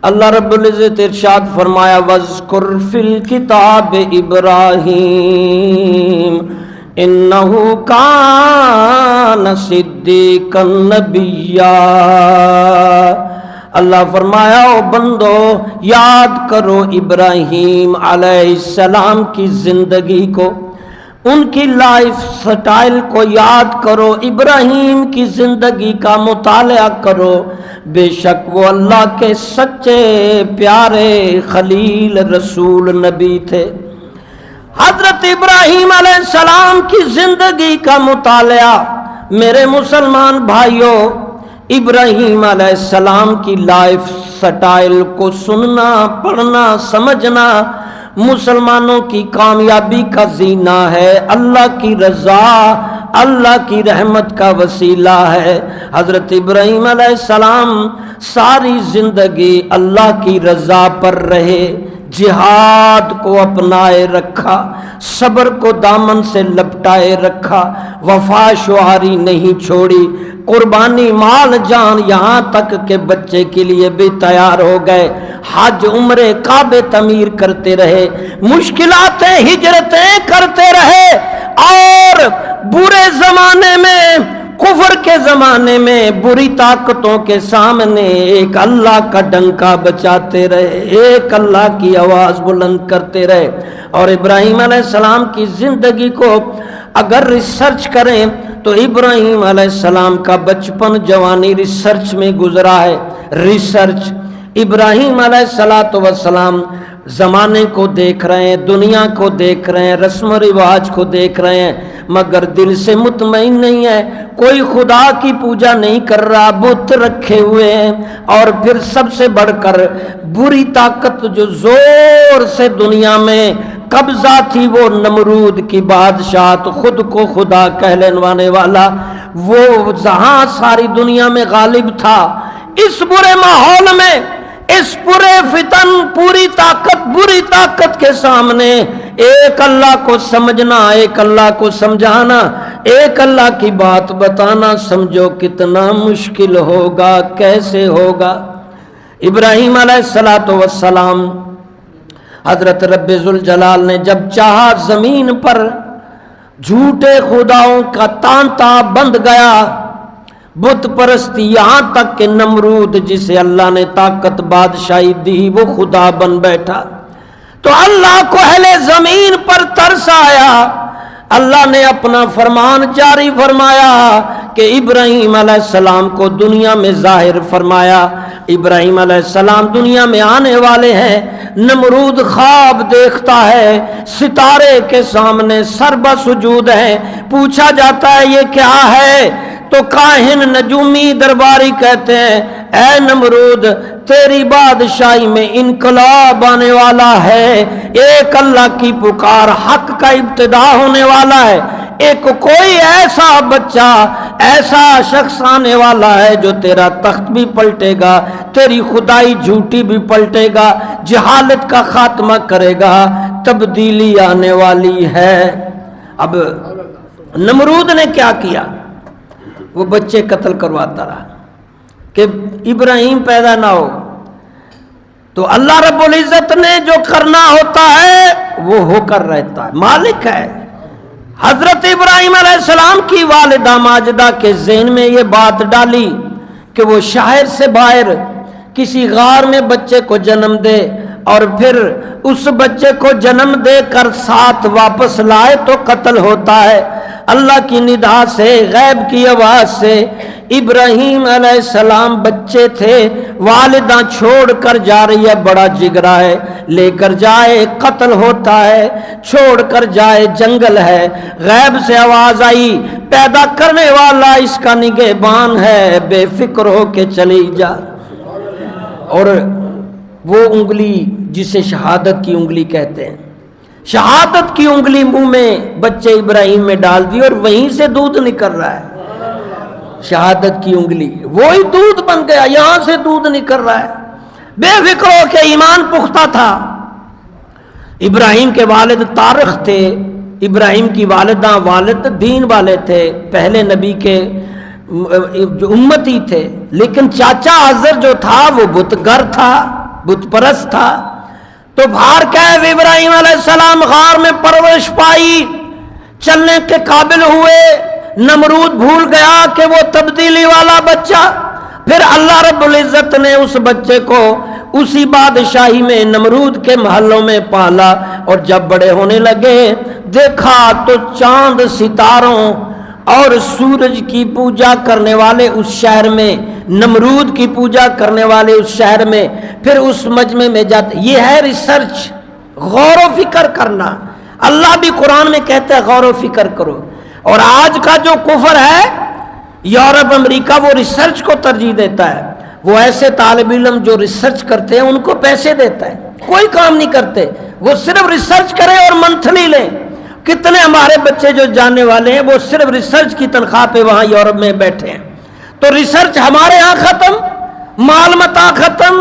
اللہ رب العزت ارشاد فرمایا وَاذْكُرْ فِي الْكِتَابِ إِبْرَاهِيمَ إِنَّهُ كَانَ صِدِّيقًا نَبِيًّا۔ اللہ فرمایا او بندو یاد کرو ابراہیم علیہ السلام کی زندگی کو، ان کی لائف سٹائل کو یاد کرو، ابراہیم کی زندگی کا مطالعہ کرو، بے شک وہ اللہ کے سچے پیارے خلیل رسول نبی تھے۔ حضرت ابراہیم علیہ السلام کی زندگی کا مطالعہ میرے مسلمان بھائیوں، ابراہیم علیہ السلام کی لائف سٹائل کو سننا، پڑھنا، سمجھنا مسلمانوں کی کامیابی کا زینہ ہے، اللہ کی رضا، اللہ کی رحمت کا وسیلہ ہے۔ حضرت ابراہیم علیہ السلام ساری زندگی اللہ کی رضا پر رہے، جہاد کو اپنائے رکھا، صبر کو دامن سے لپٹائے رکھا، وفا شعاری نہیں چھوڑی، قربانی مال جان، یہاں تک کہ بچے کے لیے بھی تیار ہو گئے، حج عمرے کعبے تعمیر کرتے رہے، مشکلاتیں ہجرتیں کرتے رہے، اور برے زمانے میں، کفر کے زمانے میں، بری طاقتوں کے سامنے ایک اللہ کا ڈنکا بچاتے رہے، ایک اللہ کی آواز بلند کرتے رہے۔ اور ابراہیم علیہ السلام کی زندگی کو اگر ریسرچ کریں تو ابراہیم علیہ السلام کا بچپن جوانی ریسرچ میں گزرا ہے۔ ریسرچ، ابراہیم علیہ السلام زمانے کو دیکھ رہے ہیں، دنیا کو دیکھ رہے ہیں، رسم و رواج کو دیکھ رہے ہیں، مگر دل سے مطمئن نہیں ہے، کوئی خدا کی پوجا نہیں کر رہا، بت رکھے ہوئے ہیں۔ اور پھر سب سے بڑھ کر بری طاقت جو زور سے دنیا میں قبضہ تھی، وہ نمرود کی بادشاہت، خود کو خدا کہلوانے والا، وہ جہاں ساری دنیا میں غالب تھا۔ اس برے ماحول میں، اس پورے فتن، پوری طاقت، بری طاقت کے سامنے ایک اللہ کو سمجھنا، ایک اللہ کو سمجھانا، ایک اللہ کی بات بتانا، سمجھو کتنا مشکل ہوگا، کیسے ہوگا۔ ابراہیم علیہ السلام حضرت رب ذوالجلال نے جب چاہا زمین پر جھوٹے خداؤں کا تانتا بند گیا، بت پرستی، یہاں تک کہ نمرود جسے اللہ نے طاقت بادشاہی دی وہ خدا بن بیٹھا، تو اللہ کو اہل زمین پر ترس آیا، اللہ نے اپنا فرمان جاری فرمایا کہ ابراہیم علیہ السلام کو دنیا میں ظاہر فرمایا۔ ابراہیم علیہ السلام دنیا میں آنے والے ہیں، نمرود خواب دیکھتا ہے، ستارے کے سامنے سر بسجود ہے، پوچھا جاتا ہے یہ کیا ہے، تو کاہن نجومی درباری کہتے ہیں اے نمرود تیری بادشاہی میں انقلاب آنے والا ہے، ایک اللہ کی پکار، حق کا ابتدا ہونے والا ہے، ایک کوئی ایسا بچہ، ایسا شخص آنے والا ہے جو تیرا تخت بھی پلٹے گا، تیری خدائی جھوٹی بھی پلٹے گا، جہالت کا خاتمہ کرے گا، تبدیلی آنے والی ہے۔ اب نمرود نے کیا کیا؟ وہ بچے قتل کرواتا رہا کہ ابراہیم پیدا نہ ہو۔ تو اللہ رب العزت نے جو کرنا ہوتا ہے وہ ہو کر رہتا ہے، مالک ہے۔ حضرت ابراہیم علیہ السلام کی والدہ ماجدہ کے ذہن میں یہ بات ڈالی کہ وہ شہر سے باہر کسی غار میں بچے کو جنم دے، اور پھر اس بچے کو جنم دے کر ساتھ واپس لائے تو قتل ہوتا ہے۔ اللہ کی ندا سے، غیب کی آواز سے ابراہیم علیہ السلام بچے تھے، والدہ چھوڑ کر جا رہی ہے، بڑا جگرا ہے، لے کر جائے قتل ہوتا ہے، چھوڑ کر جائے جنگل ہے، غیب سے آواز آئی پیدا کرنے والا اس کا نگہبان ہے، بے فکر ہو کے چلی جا۔ اور وہ انگلی جسے شہادت کی انگلی کہتے ہیں، شہادت کی انگلی منہ میں بچے ابراہیم میں ڈال دی اور وہیں سے دودھ نکل رہا ہے، شہادت کی انگلی وہی دودھ بن گیا، یہاں سے دودھ نکل رہا ہے، بے فکر ہو کے، ایمان پختہ تھا۔ ابراہیم کے والد طارق تھے، ابراہیم کی والدہ والد دین والے تھے، پہلے نبی کے جو امتی تھے، لیکن چاچا آزر جو تھا وہ بت گر تھا، بت پرست تھا۔ تو بھار کیف ابراہیم علیہ السلام غار میں پرورش پائی، چلنے کے قابل ہوئے، نمرود بھول گیا کہ وہ تبدیلی والا بچہ۔ پھر اللہ رب العزت نے اس بچے کو اسی بادشاہی میں نمرود کے محلوں میں پالا، اور جب بڑے ہونے لگے دیکھا تو چاند ستاروں اور سورج کی پوجا کرنے والے اس شہر میں، نمرود کی پوجا کرنے والے اس شہر میں، پھر اس مجمع میں جاتے۔ یہ ہے ریسرچ، غور و فکر کرنا۔ اللہ بھی قرآن میں کہتا ہے غور و فکر کرو۔ اور آج کا جو کفر ہے، یورپ امریکہ، وہ ریسرچ کو ترجیح دیتا ہے۔ وہ ایسے طالب علم جو ریسرچ کرتے ہیں ان کو پیسے دیتا ہے، کوئی کام نہیں کرتے، وہ صرف ریسرچ کریں اور منتھلی لیں۔ کتنے ہمارے بچے جو جاننے والے ہیں وہ صرف ریسرچ کی تنخواہ پہ وہاں یورپ میں بیٹھے ہیں۔ تو ریسرچ ہمارے ہاں ختم، مال متا ختم،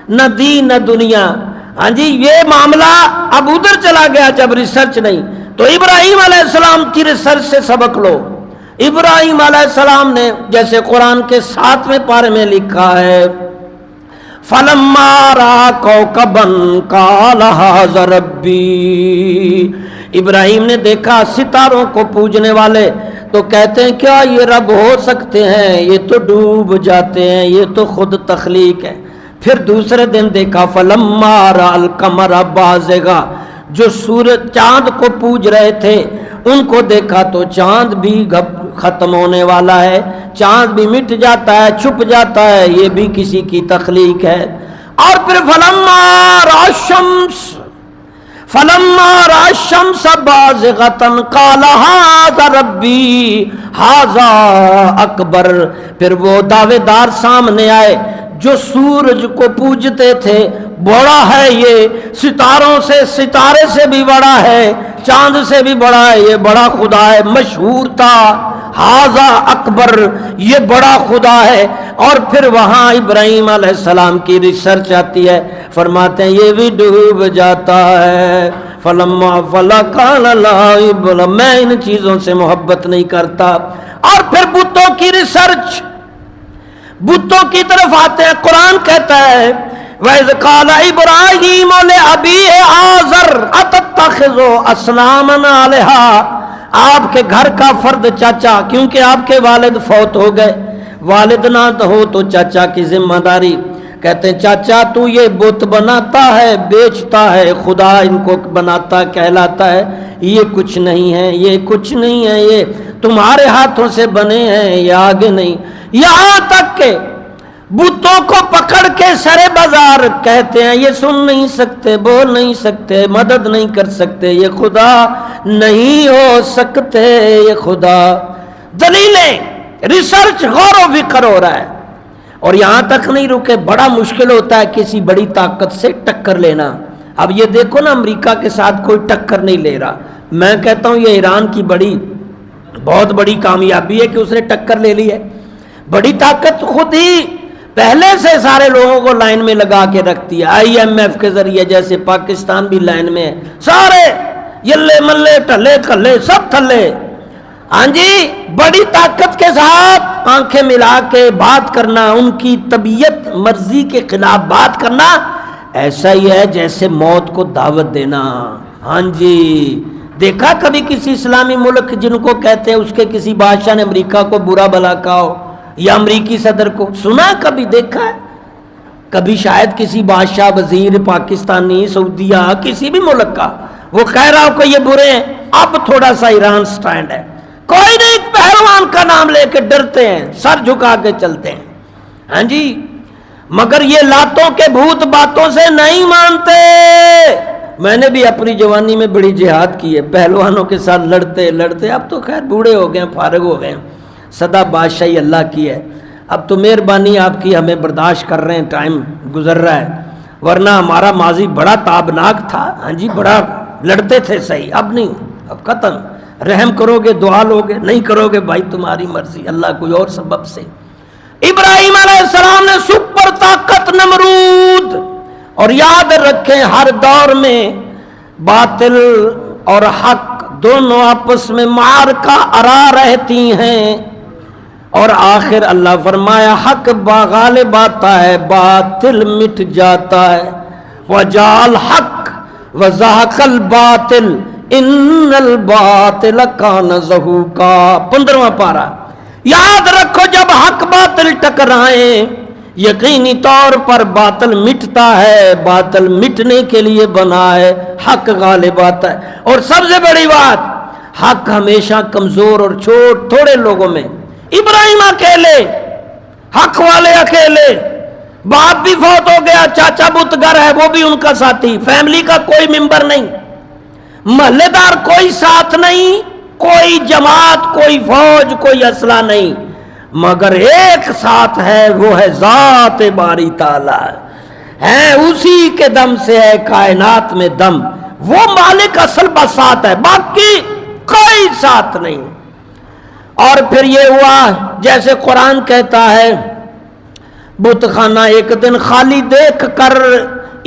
نہ دین نہ دنیا۔ ہاں جی، یہ معاملہ اب ادھر چلا گیا جب ریسرچ نہیں۔ تو ابراہیم علیہ السلام کی ریسرچ سے سبق لو۔ ابراہیم علیہ السلام نے جیسے قرآن کے 7ویں پارے میں لکھا ہے، فَلَمَّا رَأَىٰ كَوْكَبًا قَالَ هَٰذَا رَبِّي۔ ابراہیم نے دیکھا ستاروں کو پوجنے والے تو کہتے ہیں کیا یہ رب ہو سکتے ہیں؟ یہ تو ڈوب جاتے ہیں، یہ تو خود تخلیق ہے۔ پھر دوسرے دن دیکھا فَلَمَّا رَأَى الْقَمَرَ بَازِغًا، جو سورج چاند کو پوج رہے تھے ان کو دیکھا تو چاند بھی ختم ہونے والا ہے، چاند بھی مٹ جاتا ہے، چھپ جاتا ہے، یہ بھی کسی کی تخلیق ہے۔ اور پھر فَلَمَّا رَأَى الشَّمْسَ بَازِغَةً قَالَ هَٰذَا رَبِّي هَٰذَا أَكْبَرُ۔ پھر وہ دعوے دار سامنے آئے جو سورج کو پوجتے تھے، بڑا ہے یہ، ستاروں سے، ستارے سے بھی بڑا ہے، چاند سے بھی بڑا ہے، یہ بڑا خدا ہے، مشہور تھا، ہاذا اکبر، یہ بڑا خدا ہے۔ اور پھر وہاں ابراہیم علیہ السلام کی ریسرچ آتی ہے، فرماتے ہیں یہ بھی ڈوب جاتا ہے۔ فلما قال لا، میں ان چیزوں سے محبت نہیں کرتا۔ اور پھر بتوں کی ریسرچ، بتوں کی طرف آتے ہیں۔ قرآن کہتا ہے وَإِذْ قَالَ إِبْرَاهِيمُ لِأَبِيهِ آزَرَ أَتَتَّخِذُ أَصْنَامًا آلِهَةً۔ آپ کے گھر کا فرد چاچا، کیونکہ آپ کے والد فوت ہو گئے، والد نہ ہو تو چاچا کی ذمہ داری، کہتے ہیں چاچا تو یہ بت بناتا ہے، بیچتا ہے، خدا ان کو بناتا کہلاتا ہے، یہ کچھ نہیں ہے، یہ کچھ نہیں ہے، یہ تمہارے ہاتھوں سے بنے ہیں، یہ آگے نہیں۔ یہاں تک کہ بتوں کو پکڑ کے سرے بازار کہتے ہیں یہ سن نہیں سکتے، بول نہیں سکتے، مدد نہیں کر سکتے، یہ خدا نہیں ہو سکتے، یہ خدا۔ دلیلیں، ریسرچ، غور و فکر ہو رہا ہے۔ اور یہاں تک نہیں رکے، بڑا مشکل ہوتا ہے کسی بڑی طاقت سے ٹکر لینا۔ اب یہ دیکھو نا، امریکہ کے ساتھ کوئی ٹکر نہیں لے رہا۔ میں کہتا ہوں یہ ایران کی بہت بڑی کامیابی ہے کہ اس نے ٹکر لے لی ہے۔ بڑی طاقت خود ہی پہلے سے سارے لوگوں کو لائن میں لگا کے رکھتی ہے، IMF کے ذریعے، جیسے پاکستان بھی لائن میں ہے، سارے یلے ملے ٹھلے کھلے سب تھلے۔ ہاں جی، بڑی طاقت کے ساتھ آنکھیں ملا کے بات کرنا، ان کی طبیعت مرضی کے خلاف بات کرنا، ایسا ہی ہے جیسے موت کو دعوت دینا۔ ہاں جی، دیکھا کبھی کسی اسلامی ملک جن کو کہتے ہیں اس کے کسی بادشاہ نے امریکہ کو برا بھلا کہا ہو، یا امریکی صدر کو سنا ہے؟ کبھی دیکھا ہے؟ کبھی شاید کسی بادشاہ، وزیر پاکستانی، سعودیہ، کسی بھی ملک کا وہ کہہ رہا ہو کہ یہ برے ہیں۔ اب تھوڑا سا ایران سٹینڈ ہے، کوئی نہیں، پہلوان کا نام لے کے ڈرتے ہیں، سر جھکا کے چلتے ہیں۔ ہاں جی، مگر یہ لاتوں کے بھوت باتوں سے نہیں مانتے۔ میں نے بھی اپنی جوانی میں بڑی جہاد کی ہے، پہلوانوں کے ساتھ لڑتے لڑتے، اب تو خیر بوڑھے ہو گئے، فارغ ہو گئے، سدا بادشاہی اللہ کی ہے۔ اب تو مہربانی آپ کی، ہمیں برداشت کر رہے ہیں، ٹائم گزر رہا ہے، ورنہ ہمارا ماضی بڑا تابناک تھا۔ ہاں جی، بڑا لڑتے تھے، صحیح، اب نہیں، اب ختم۔ رحم کرو گے دعا لو گے، نہیں کرو گے بھائی تمہاری مرضی، اللہ کوئی اور سبب سے۔ ابراہیم علیہ السلام نے سپر طاقت نمرود، اور یاد رکھیں ہر دور میں باطل اور حق دونوں آپس میں معرکہ آرا رہتی ہیں۔ اور آخر اللہ فرمایا حق غالب آتا ہے، باطل مٹ جاتا ہے۔ وَجَاءَ الْحَقُّ وَزَهَقَ الْبَاطِلُ إِنَّ الْبَاطِلَ كَانَ زَهُوقًا۔ 15واں پارہ۔ یاد رکھو جب حق باطل ٹکرائیں یقینی طور پر باطل مٹتا ہے، باطل مٹنے کے لیے بنا ہے، حق غالب آتا ہے۔ اور سب سے بڑی بات، حق ہمیشہ کمزور اور تھوڑے لوگوں میں۔ ابراہیم اکیلے، حق والے اکیلے، باپ بھی فوت ہو گیا، چاچا بتگر ہے وہ بھی ان کا ساتھی، فیملی کا کوئی ممبر نہیں، محلے دار کوئی ساتھ نہیں، کوئی جماعت، کوئی فوج، کوئی اسلحہ نہیں، مگر ایک ساتھ ہے، وہ ہے ذات باری تعالی ہے، اسی کے دم سے ہے کائنات میں دم، وہ مالک اصل بسات ہے، باقی کوئی ساتھ نہیں۔ اور پھر یہ ہوا جیسے قرآن کہتا ہے، بت خانہ ایک دن خالی دیکھ کر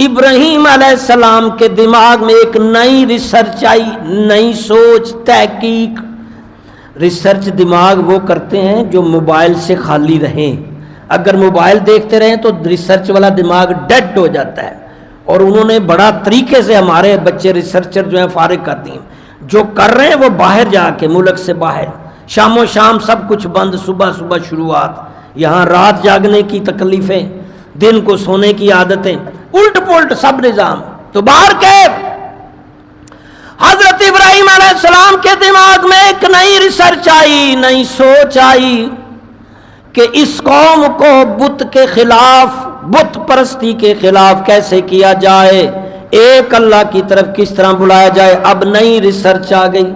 ابراہیم علیہ السلام کے دماغ میں ایک نئی ریسرچ آئی، نئی سوچ، تحقیق۔ ریسرچ دماغ وہ کرتے ہیں جو موبائل سے خالی رہیں، اگر موبائل دیکھتے رہیں تو ریسرچ والا دماغ ڈیڈ ہو جاتا ہے۔ اور انہوں نے بڑا طریقے سے ہمارے بچے ریسرچر جو ہیں فارغ کر دیں، جو کر رہے ہیں وہ باہر جا کے، ملک سے باہر، شام و شام سب کچھ بند، صبح صبح شروعات، یہاں رات جاگنے کی تکلیفیں، دن کو سونے کی عادتیں، الٹ پلٹ سب نظام۔ تو باہر کے حضرت ابراہیم علیہ السلام کے دماغ میں ایک نئی ریسرچ آئی، نئی سوچ آئی کہ اس قوم کو بت کے خلاف، بت پرستی کے خلاف کیسے کیا جائے، ایک اللہ کی طرف کس طرح بلایا جائے۔ اب نئی ریسرچ آ گئی،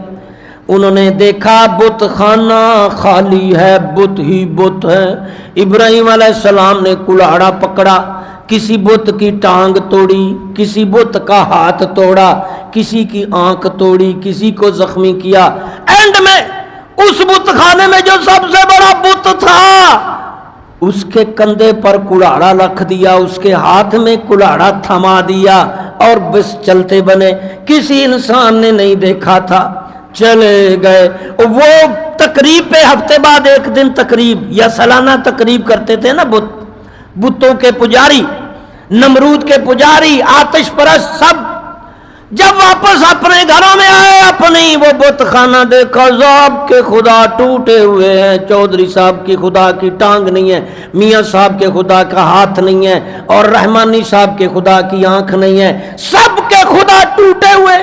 انہوں نے دیکھا بت خانہ خالی ہے، بت ہی بت ہے۔ ابراہیم علیہ السلام نے کلاڑا پکڑا، کسی بت کی ٹانگ توڑی، کسی بت کا ہاتھ توڑا، کسی کی آنکھ توڑی، کسی کو زخمی کیا۔ اینڈ میں اس بت خانے میں جو سب سے بڑا بت تھا اس کے کندھے پر کلاڑا رکھ دیا، اس کے ہاتھ میں کلاڑا تھما دیا اور بس چلتے بنے۔ کسی انسان نے نہیں دیکھا تھا، چلے گئے۔ وہ تقریب پہ ہفتے بعد ایک دن تقریب یا سالانہ تقریب کرتے تھے نا بتوں کے پجاری، نمرود کے پجاری، آتش پرست سب، جب واپس اپنے گھروں میں آئے اپنی وہ بت خانہ دیکھا، صاحب کے خدا ٹوٹے ہوئے ہیں، چودھری صاحب کی خدا کی ٹانگ نہیں ہے، میاں صاحب کے خدا کا ہاتھ نہیں ہے، اور رحمانی صاحب کے خدا کی آنکھ نہیں ہے، سب کے خدا ٹوٹے ہوئے۔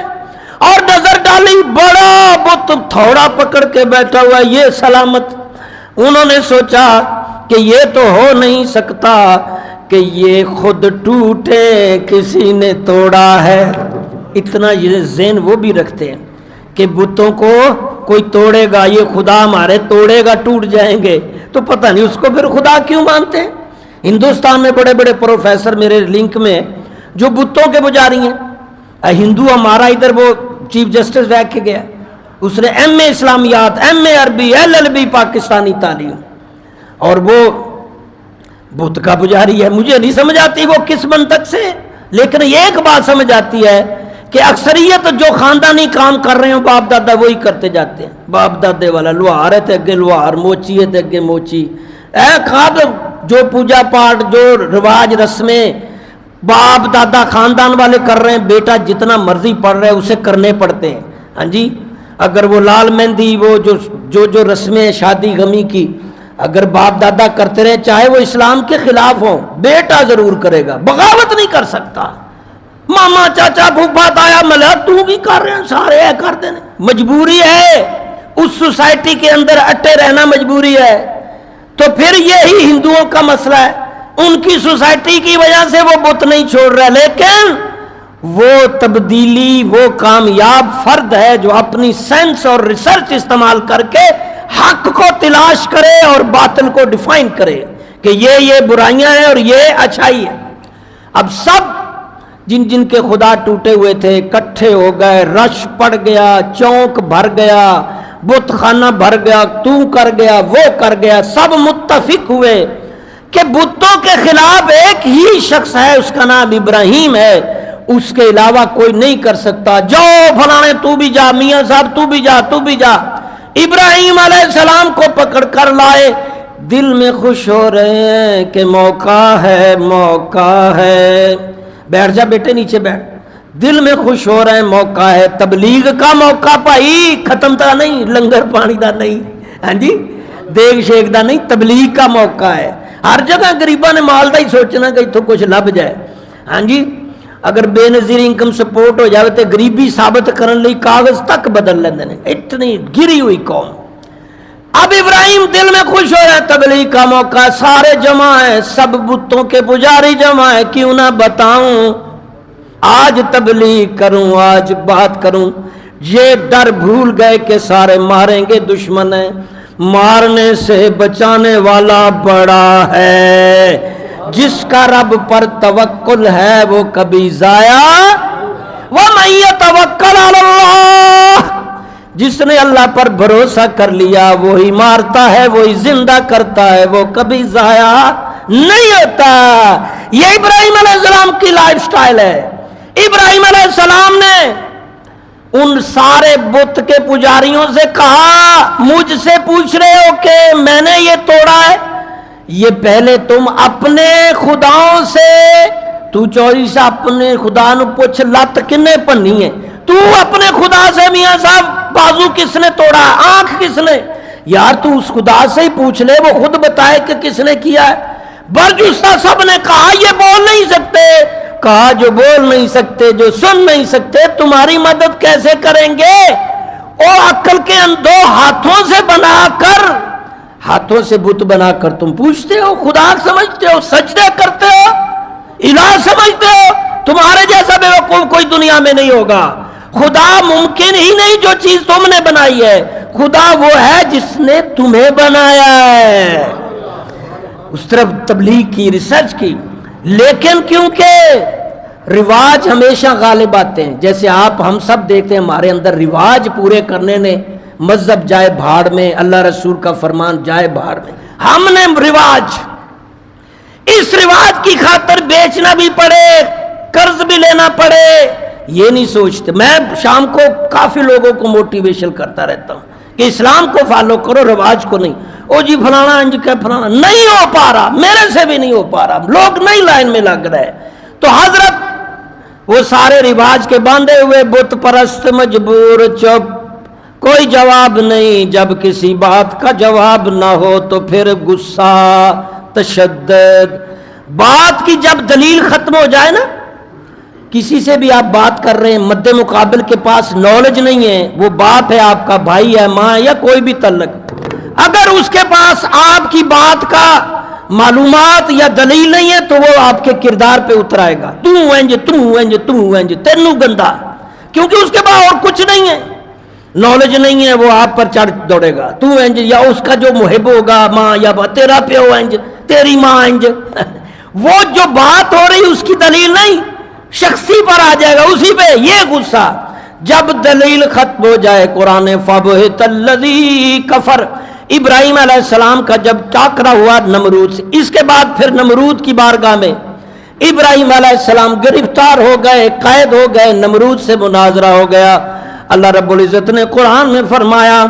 اور نظر ڈالی، بڑا بت تھوڑا پکڑ کے بیٹھا ہوا، یہ سلامت۔ انہوں نے سوچا کہ یہ تو ہو نہیں سکتا کہ یہ خود ٹوٹے، کسی نے توڑا ہے۔ اتنا یہ ذہن وہ بھی رکھتے ہیں کہ بتوں کو کوئی توڑے گا، یہ خدا ہمارے توڑے گا ٹوٹ جائیں گے، تو پتہ نہیں اس کو پھر خدا کیوں مانتے ہیں۔ ہندوستان میں بڑے بڑے پروفیسر میرے لنک میں جو بتوں کے پجاری ہیں، ہندو ہمارا ادھر وہ چیف جسٹس رہ کے گیا، اس نے ایم اے اسلامیات، ایم اے عربی، ایل ایل بی پاکستانی تعلیم، اور وہ بت کا پجاری ہے۔ مجھے نہیں سمجھ آتی وہ کس منطق سے، لیکن یہ ایک بات سمجھ آتی ہے کہ اکثریت جو خاندانی کام کر رہے ہیں باپ دادا وہی کرتے جاتے ہیں۔ باپ دادے والا لوہار ہے تے اگے لوہار، موچی ہے تے اگے موچی، خواب جو پوجا پاٹ، جو رواج رسمیں باپ دادا خاندان والے کر رہے ہیں، بیٹا جتنا مرضی پڑھ رہے ہیں اسے کرنے پڑتے ہیں۔ ہاں جی، اگر وہ لال مہندی، وہ جو رسمیں شادی غمی کی اگر باپ دادا کرتے رہے، چاہے وہ اسلام کے خلاف ہوں، بیٹا ضرور کرے گا، بغاوت نہیں کر سکتا۔ ماما چاچا پھوپھا تایا ملا تو بھی کر رہے ہیں، سارے کر دینے، مجبوری ہے، اس سوسائٹی کے اندر اٹے رہنا مجبوری ہے۔ تو پھر یہی ہندوؤں کا مسئلہ ہے، ان کی سوسائٹی کی وجہ سے وہ بت نہیں چھوڑ رہے، لیکن وہ تبدیلی، وہ کامیاب فرد ہے جو اپنی سائنس اور ریسرچ استعمال کر کے حق کو تلاش کرے اور باطل کو ڈیفائن کرے کہ یہ برائیاں ہیں اور یہ اچھائی ہے۔ اب سب جن کے خدا ٹوٹے ہوئے تھے اکٹھے ہو گئے، رش پڑ گیا، چونک بھر گیا، بت خانہ بھر گیا، تو کر گیا، وہ کر گیا، سب متفق ہوئے کہ بتوں کے خلاف ایک ہی شخص ہے، اس کا نام ابراہیم ہے، اس کے علاوہ کوئی نہیں کر سکتا۔ جاؤ فلانے تو بھی جا، میاں صاحب تو بھی جا، تو بھی جا۔ ابراہیم علیہ السلام کو پکڑ کر لائے، دل میں خوش ہو رہے ہیں کہ موقع ہے، موقع ہے. بیٹھ جا بیٹے، نیچے بیٹھ. دل میں خوش ہو رہے ہیں، موقع ہے. تبلیغ کا موقع بھائی، ختم تا نہیں، لنگر پانی دا نہیں، ہاں جی، دیگ شیک دا نہیں، تبلیغ کا موقع ہے. ہر جگہ غریباں نے مال دا ہی سوچنا کہ اتوں کچھ لب جائے. ہاں جی، اگر بے نظیر انکم سپورٹ ہو جائے تو غریبی ثابت کرنے لئی کاغذ تک بدل لیندے نے. اتنی گری ہوئی قوم. اب ابراہیم دل میں خوش ہو رہا ہے، تبلیغ کا موقع ہے، سارے جمع ہیں، سب بتوں کے پجاری جمع ہیں. کیوں نہ بتاؤں، آج تبلیغ کروں، آج بات کروں. یہ ڈر بھول گئے کہ سارے ماریں گے، دشمن ہیں. مارنے سے بچانے والا بڑا ہے. جس کا رب پر توکل ہے وہ کبھی ضائع. وَمَن يَتَوَكَّلْ عَلَى اللَّهِ، جس نے اللہ پر بھروسہ کر لیا وہی مارتا ہے، وہی زندہ کرتا ہے، وہ کبھی ضائع نہیں ہوتا. یہ ابراہیم علیہ السلام کی لائف سٹائل ہے. ابراہیم علیہ السلام نے ان سارے بت کے پجاریوں سے کہا، مجھ سے پوچھ رہے ہو کہ میں نے یہ توڑا ہے؟ یہ پہلے تم اپنے خداؤں سے، تو چوری سے اپنے خدا نو پوچھ، لت کنے پنی ہے؟ تو اپنے خدا سے میاں صاحب بازو کس نے توڑا ہے، آنکھ کس نے؟ یار تو اس خدا سے ہی پوچھ لے، وہ خود بتائے کہ کس نے کیا ہے. برجستہ سب نے کہا یہ بول نہیں سکتے. کہا جو بول نہیں سکتے، جو سن نہیں سکتے، تمہاری مدد کیسے کریں گے؟ اور عقل کے دو ہاتھوں سے بنا کر، ہاتھوں سے بت بنا کر تم پوچھتے ہو، خدا سمجھتے ہو، سجدے کرتے ہو، الہ سمجھتے ہو. تمہارے جیسا بے وقوف کوئی دنیا میں نہیں ہوگا. خدا ممکن ہی نہیں جو چیز تم نے بنائی ہے. خدا وہ ہے جس نے تمہیں بنایا ہے. اس طرف تبلیغ کی، ریسرچ کی. لیکن کیونکہ رواج ہمیشہ غالب آتے ہیں، جیسے آپ ہم سب دیکھتے ہیں ہمارے اندر رواج پورے کرنے نے مذہب جائے بھاڑ میں، اللہ رسول کا فرمان جائے بھاڑ میں. ہم نے رواج، اس رواج کی خاطر بیچنا بھی پڑے، قرض بھی لینا پڑے، یہ نہیں سوچتے. میں شام کو کافی لوگوں کو موٹیویشن کرتا رہتا ہوں کہ اسلام کو فالو کرو، رواج کو نہیں. او جی فلانا انج کہ فلانا، نہیں ہو پا رہا، میرے سے بھی نہیں ہو پا رہا، لوگ نہیں لائن میں لگ رہے. تو حضرت وہ سارے رواج کے باندھے ہوئے بت پرست مجبور چپ، کوئی جواب نہیں. جب کسی بات کا جواب نہ ہو تو پھر غصہ، تشدد. بات کی جب دلیل ختم ہو جائے نا، کسی سے بھی آپ بات کر رہے ہیں، مد مقابل کے پاس نالج نہیں ہے، وہ باپ ہے، آپ کا بھائی ہے، ماں ہے، یا کوئی بھی تعلق، اگر اس کے پاس آپ کی بات کا معلومات یا دلیل نہیں ہے تو وہ آپ کے کردار پہ اتر آئے گا. تو انج تینوں گندا، کیونکہ اس کے پاس اور کچھ نہیں ہے، نالج نہیں ہے، وہ آپ پر چڑھ دوڑے گا. تو انج، یا اس کا جو محب ہوگا، ماں یا تیرا پیو انج، تیری ماں انج. وہ جو بات ہو رہی اس کی دلیل نہیں، شخصی پر آ جائے گا، اسی پہ یہ غصہ. جب دلیل ختم ہو جائے، قرآن فَبُهِتَ الَّذِي كَفَرَ، ابراہیم علیہ السلام کا جب ٹاکرا ہوا نمرود سے، اس کے بعد پھر نمرود کی بارگاہ میں ابراہیم علیہ السلام گرفتار ہو گئے، قید ہو گئے، نمرود سے مناظرہ ہو گیا. اللہ رب العزت نے قرآن میں فرمایا،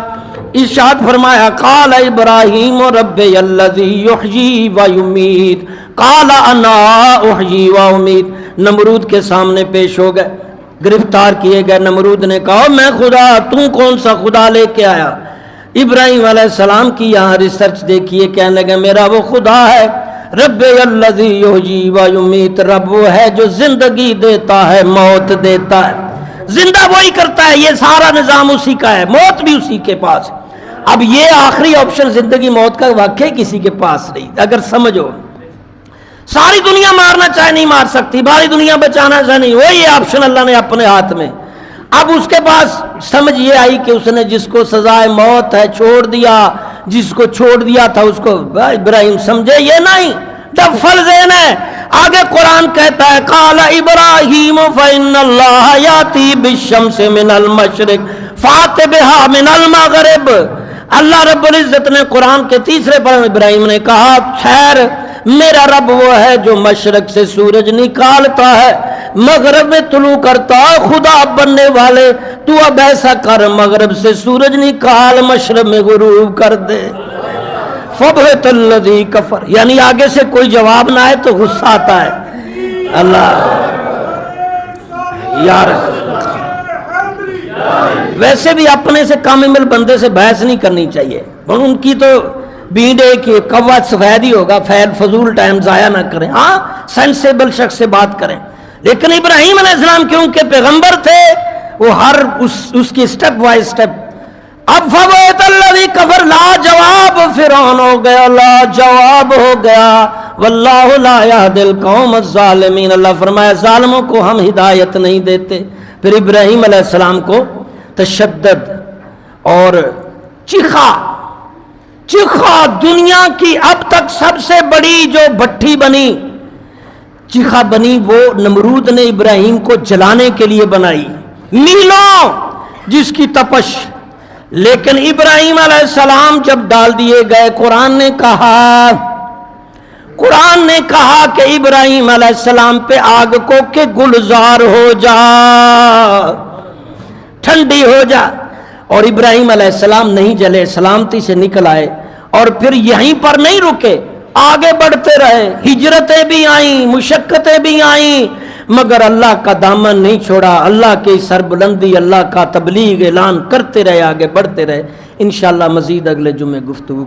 ارشاد فرمایا، قال ابراہیم ربی الذی یحیی و یمیت قال انا احیی و امیت. نمرود کے سامنے پیش ہو گئے، گرفتار کیے گئے. نمرود نے کہا میں خدا، تو کون سا خدا لے کے آیا؟ ابراہیم علیہ السلام کی یہاں ریسرچ دیکھیے، کہنے لگے میرا وہ خدا ہے، رب الذی یحیی و یمیت، رب وہ ہے جو زندگی دیتا ہے، موت دیتا ہے. زندہ وہی کرتا ہے، یہ سارا نظام اسی کا ہے، موت بھی اسی کے پاس. اب یہ آخری آپشن زندگی موت کا واقعی کسی کے پاس نہیں. اگر سمجھو، ساری دنیا مارنا چاہے نہیں مار سکتی، باری دنیا بچانا چاہے نہیں، وہ یہ آپشن اللہ نے اپنے ہاتھ میں. اب اس کے پاس سمجھ یہ آئی کہ اس نے جس کو سزائے موت ہے چھوڑ دیا، جس کو چھوڑ دیا تھا اس کو ابراہیم سمجھے یہ نہیں، ڈفل ذہن ہے. آگے قرآن کہتا ہے قال ابراہیم فإن اللہ یاتی بالشمس من المشرق فات بہا من المغرب. اللہ رب العزت نے قرآن کے تیسرے پارے میں ابراہیم نے کہا خیر میرا رب وہ ہے جو مشرق سے سورج نکالتا ہے، مغرب میں طلوع کرتا ہے. خدا بننے والے تو اب ایسا کر، مغرب سے سورج نکال، مشرق میں غروب کر دے. فبہت الذی کفر، یعنی آگے سے کوئی جواب نہ آئے تو غصہ آتا ہے اللہ یار۔ ویسے بھی اپنے سے کامل بندے سے بحث نہیں کرنی چاہیے، ان کی تو بینڈے کی کوا سفید ہی ہوگا، فضول ٹائم ضائع نہ کریں، ہاں سینسیبل شخص سے بات کریں۔ لیکن ابراہیم علیہ السلام کیونکہ پیغمبر تھے، وہ ہر اس کی سٹیپ بائی سٹیپ۔ اب فبہت الذی کفر، لا جواب فرعون ہو گیا، لا جواب ہو گیا۔ واللہ لا یہدی القوم الظالمین، اللہ فرمایا ظالموں کو ہم ہدایت نہیں دیتے۔ پھر ابراہیم علیہ السلام کو تشدد اور چیخا دنیا کی اب تک سب سے بڑی جو بھٹی بنی، چیخا بنی، وہ نمرود نے ابراہیم کو جلانے کے لیے بنائی، میلوں جس کی تپش۔ لیکن ابراہیم علیہ السلام جب ڈال دیے گئے، قرآن نے کہا کہ ابراہیم علیہ السلام پہ آگ کو کہ گلزار ہو جا، ٹھنڈی ہو جا، اور ابراہیم علیہ السلام نہیں جلے، سلامتی سے نکل آئے۔ اور پھر یہیں پر نہیں رکے، آگے بڑھتے رہے، ہجرتیں بھی آئیں، مشقتیں بھی آئیں، مگر اللہ کا دامن نہیں چھوڑا، اللہ کی سربلندی، اللہ کا تبلیغ اعلان کرتے رہے، آگے بڑھتے رہے۔ انشاءاللہ مزید اگلے جمعے گفتگو